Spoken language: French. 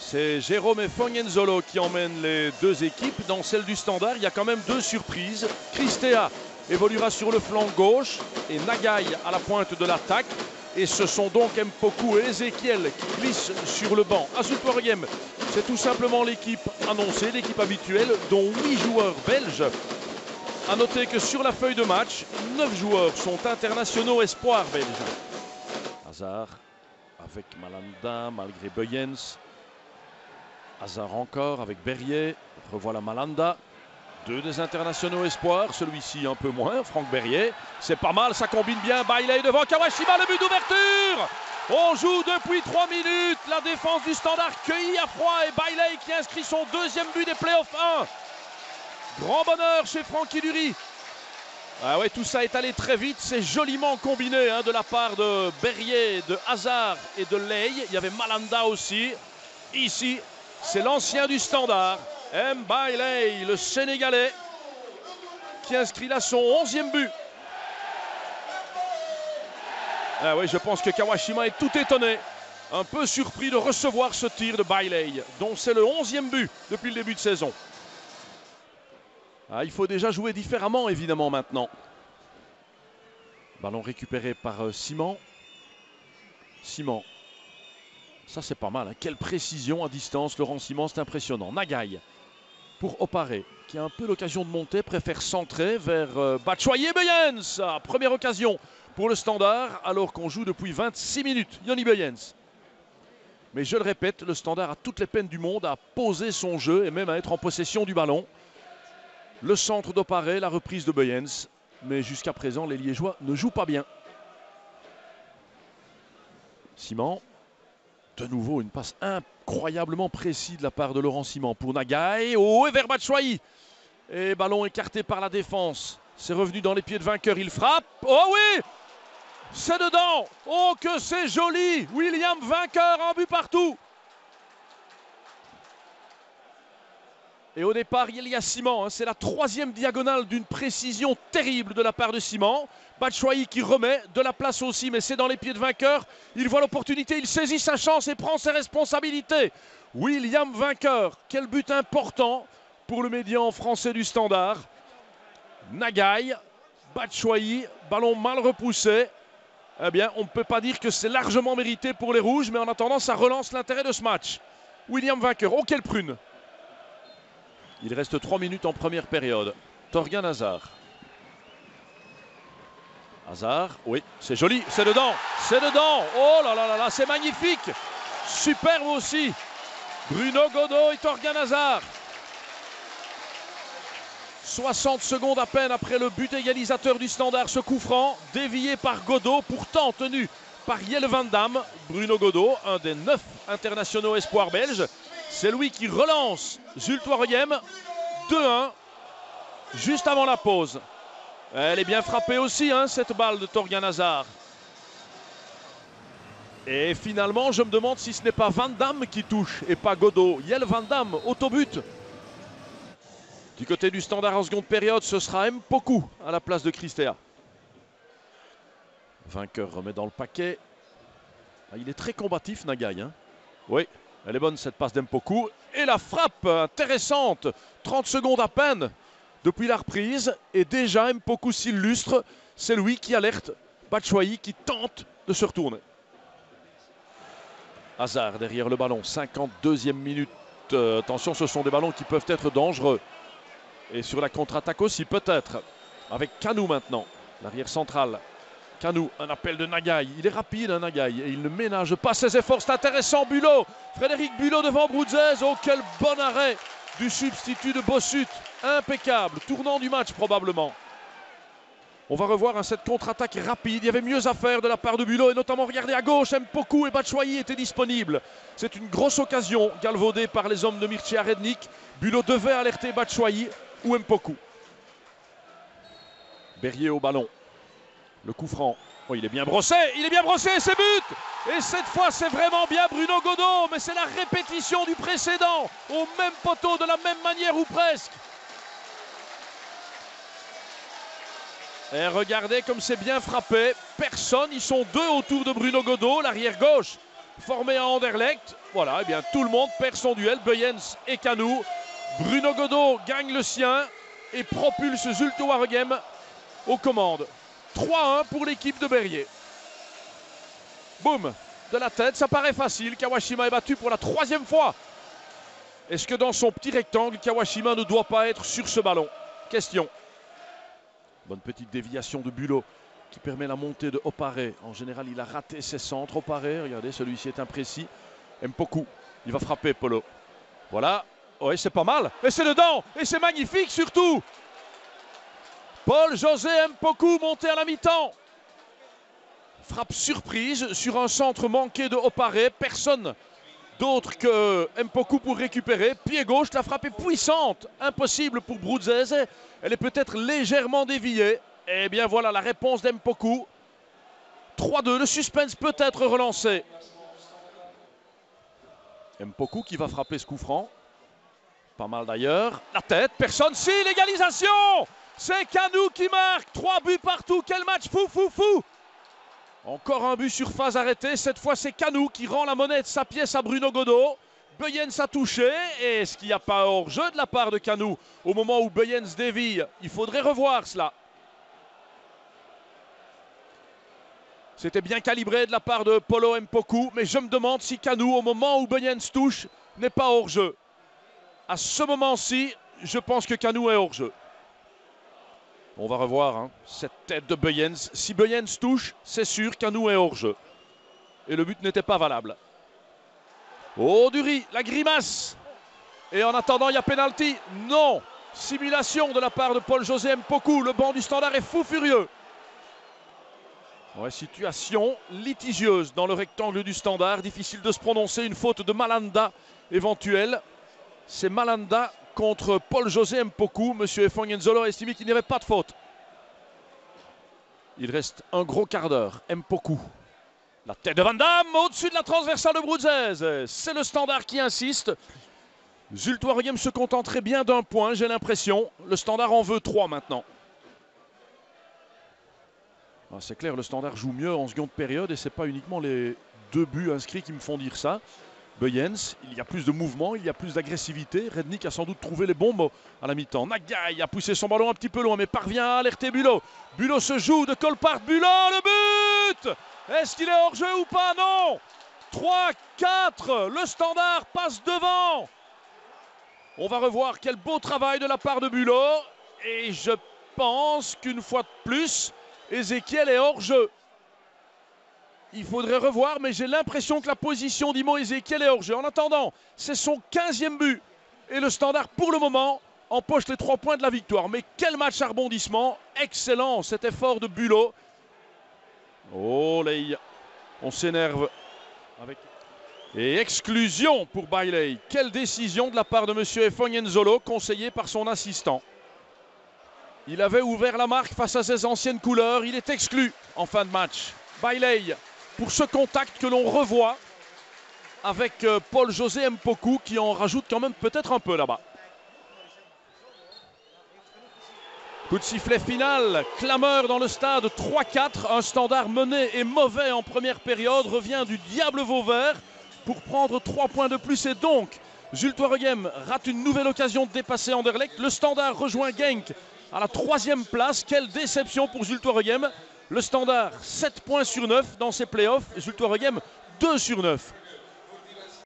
C'est Jérôme et Fognenzolo qui emmènent les deux équipes. Dans celle du Standard, il y a quand même deux surprises. Cristea évoluera sur le flanc gauche et Nagai à la pointe de l'attaque. Et ce sont donc Mpoku et Ezekiel qui glissent sur le banc. Azultoriem, c'est tout simplement l'équipe annoncée, l'équipe habituelle, dont 8 joueurs belges. A noter que sur la feuille de match, 9 joueurs sont internationaux espoirs belges. Hazard avec Malanda, malgré Buyens. Hazard encore avec Berrier. Revoilà Malanda. Deux des internationaux espoirs, celui-ci un peu moins, Franck Berrier. C'est pas mal, ça combine bien. Bailey devant Kawashima, le but d'ouverture. On joue depuis 3 minutes. La défense du Standard cueillie à froid et Bailey qui inscrit son deuxième but des playoffs 1. Grand bonheur chez Francky Dury. Ah ouais, tout ça est allé très vite. C'est joliment combiné de la part de Berrier, de Hazard et de Ley. Il y avait Malanda aussi. Ici, c'est l'ancien du Standard. Bailey, le Sénégalais, qui inscrit là son 11e but. Ah oui, je pense que Kawashima est tout étonné, un peu surpris de recevoir ce tir de Bailey, dont c'est le 11e but depuis le début de saison. Ah, il faut déjà jouer différemment, évidemment, maintenant. Ballon récupéré par Simon. Simon. Ça, c'est pas mal. Quelle précision à distance, Laurent Simon, c'est impressionnant. Nagai pour Oparé, qui a un peu l'occasion de monter, préfère centrer vers Batshuayi Buyens. Première occasion pour le Standard, alors qu'on joue depuis 26 minutes. Yoni Buyens. Mais je le répète, le Standard a toutes les peines du monde à poser son jeu et même à être en possession du ballon. Le centre d'Oparé, la reprise de Buyens. Mais jusqu'à présent, les Liégeois ne jouent pas bien. Simon. De nouveau, une passe incroyablement précise de la part de Laurent Simon pour Nagai. Oh, et vers Batshuayi. Et ballon écarté par la défense. C'est revenu dans les pieds de vainqueur. Il frappe. Oh oui! C'est dedans. Oh, que c'est joli. William vainqueur, un but partout. Et au départ, il y a Simon. C'est la 3e diagonale d'une précision terrible de la part de Simon. Batshuayi qui remet de la place aussi, mais c'est dans les pieds de vainqueur. Il voit l'opportunité, il saisit sa chance et prend ses responsabilités. William vainqueur, quel but important pour le médian français du Standard. Nagai, Batshuayi, ballon mal repoussé. Eh bien, on ne peut pas dire que c'est largement mérité pour les Rouges, mais en attendant, ça relance l'intérêt de ce match. William vainqueur, oh quelle prune. Il reste 3 minutes en première période. Thorgan Hazard. Hazard, oui, c'est joli, c'est dedans, c'est dedans. Oh là là là là, c'est magnifique. Superbe aussi. Bruno Godot et Thorgan Hazard. 60 secondes à peine après le but égalisateur du Standard, ce coup franc, dévié par Godot, pourtant tenu par Jelle Van Damme. Bruno Godot, un des 9 internationaux espoirs belges. C'est lui qui relance Zultoriem. 2-1, juste avant la pause. Elle est bien frappée aussi, cette balle de Thorgan Hazard. Et finalement, je me demande si ce n'est pas Van Damme qui touche et pas Godot. Jelle Van Damme, autobut. Du côté du Standard en seconde période, ce sera Mpoku à la place de Cristea. Vainqueur remet dans le paquet. Ah, il est très combatif, Nagai. Oui, elle est bonne cette passe d'Mpoku. Et la frappe intéressante. 30 secondes à peine depuis la reprise. Et déjà Mpoku s'illustre. C'est lui qui alerte Batshuayi qui tente de se retourner. Hazard derrière le ballon. 52e minute. Attention, ce sont des ballons qui peuvent être dangereux. Et sur la contre-attaque aussi peut-être. Avec Kanou maintenant. L'arrière central. Kanou, un appel de Nagai. Il est rapide, Nagai, et il ne ménage pas ses efforts. C'est intéressant, Bulot. Frédéric Bulot devant Brudzez. Oh, quel bon arrêt du substitut de Bossut. Impeccable. Tournant du match, probablement. On va revoir cette contre-attaque rapide. Il y avait mieux à faire de la part de Bulot, et notamment, regardez à gauche, Mpoku et Batshuayi étaient disponibles. C'est une grosse occasion galvaudée par les hommes de Mircea Rednik. Bulot devait alerter Batshuayi ou Mpoku. Berrier au ballon. Le coup franc, oh, il est bien brossé, c'est but. Et cette fois, c'est vraiment bien Bruno Godot, mais c'est la répétition du précédent, au même poteau, de la même manière ou presque. Et regardez comme c'est bien frappé, personne, ils sont deux autour de Bruno Godot, l'arrière gauche, formé à Anderlecht. Voilà, et bien tout le monde perd son duel, Buyens et Kanou. Bruno Godot gagne le sien et propulse Zulte Waregem aux commandes. 3-1 pour l'équipe de Berrier. Boum, de la tête, ça paraît facile. Kawashima est battu pour la 3e fois. Est-ce que dans son petit rectangle, Kawashima ne doit pas être sur ce ballon? Question. Bonne petite déviation de Bulot qui permet la montée de Opare. En général, il a raté ses centres. Opare, regardez, celui-ci est imprécis. Mpoku, il va frapper Polo. Voilà, oui, c'est pas mal. Et c'est dedans, et c'est magnifique surtout. Paul-José Mpoku monté à la mi-temps. Frappe surprise sur un centre manqué de Opare. Personne d'autre que Mpoku pour récupérer. Pied gauche, la frappe est puissante. Impossible pour Bruzzese. Elle est peut-être légèrement déviée. Et bien voilà la réponse d'Mpoku. 3-2, le suspense peut être relancé. Mpoku qui va frapper ce coup franc. Pas mal d'ailleurs. La tête, personne. Si, l'égalisation! C'est Kanou qui marque. 3 buts partout. Quel match fou! Encore un but sur phase arrêtée. Cette fois, c'est Kanou qui rend la monnaie de sa pièce à Bruno Godot. Buyens a touché. Et est-ce qu'il n'y a pas hors-jeu de la part de Kanou au moment où Buyens dévie? Il faudrait revoir cela. C'était bien calibré de la part de Polo Mpoku. Mais je me demande si Kanou, au moment où Buyens touche, n'est pas hors-jeu. À ce moment-ci, je pense que Kanou est hors-jeu. On va revoir hein, cette tête de Buyens. Si Buyens touche, c'est sûr Kanou est hors-jeu. Et le but n'était pas valable. Oh, Dury, la grimace. Et en attendant, il y a pénalty. Non. Simulation de la part de Paul-José Mpoku. Le banc du Standard est fou furieux. Ouais, situation litigieuse dans le rectangle du Standard. Difficile de se prononcer. Une faute de Malanda éventuelle. C'est Malanda contre Paul-José Mpoku. Monsieur Efongenzolo a estimé qu'il n'y avait pas de faute. Il reste un gros quart d'heure. Mpoku. La tête de Van Damme au-dessus de la transversale de Bruzzese. C'est le Standard qui insiste. Zulte Waregem se contenterait bien d'un point, j'ai l'impression. Le Standard en veut 3 maintenant. Ah, c'est clair, le Standard joue mieux en seconde période et ce n'est pas uniquement les 2 buts inscrits qui me font dire ça. Buyens, il y a plus de mouvement, il y a plus d'agressivité. Rednik a sans doute trouvé les bons mots à la mi-temps. Nagai a poussé son ballon un petit peu loin, mais parvient à alerter Bulot. Bulot se joue de Colpart. Bulot, le but! Est-ce qu'il est hors-jeu ou pas? Non! 3-4, le Standard passe devant. On va revoir quel beau travail de la part de Bulot. Et je pense qu'une fois de plus, Ezequiel est hors-jeu. Il faudrait revoir, mais j'ai l'impression que la position d'Imo Ezequiel est hors-jeu. En attendant, c'est son 15e but. Et le Standard, pour le moment, empoche les 3 points de la victoire. Mais quel match à rebondissement. Excellent cet effort de Bulot. Oh, Ley, on s'énerve. Et exclusion pour Bailey. Quelle décision de la part de M. Efongenzolo, conseillé par son assistant. Il avait ouvert la marque face à ses anciennes couleurs. Il est exclu en fin de match. Bailey, pour ce contact que l'on revoit avec Paul-José Mpoku qui en rajoute quand même peut-être un peu là-bas. Coup de sifflet final, clameur dans le stade, 3-4. Un Standard mené et mauvais en première période revient du diable Vauvert pour prendre 3 points de plus et donc Zulte Waregem rate une nouvelle occasion de dépasser Anderlecht. Le Standard rejoint Genk à la 3e place. Quelle déception pour Zulte Waregem. Le Standard 7 points sur 9 dans ses playoffs. Zulte Waregem 2 sur 9.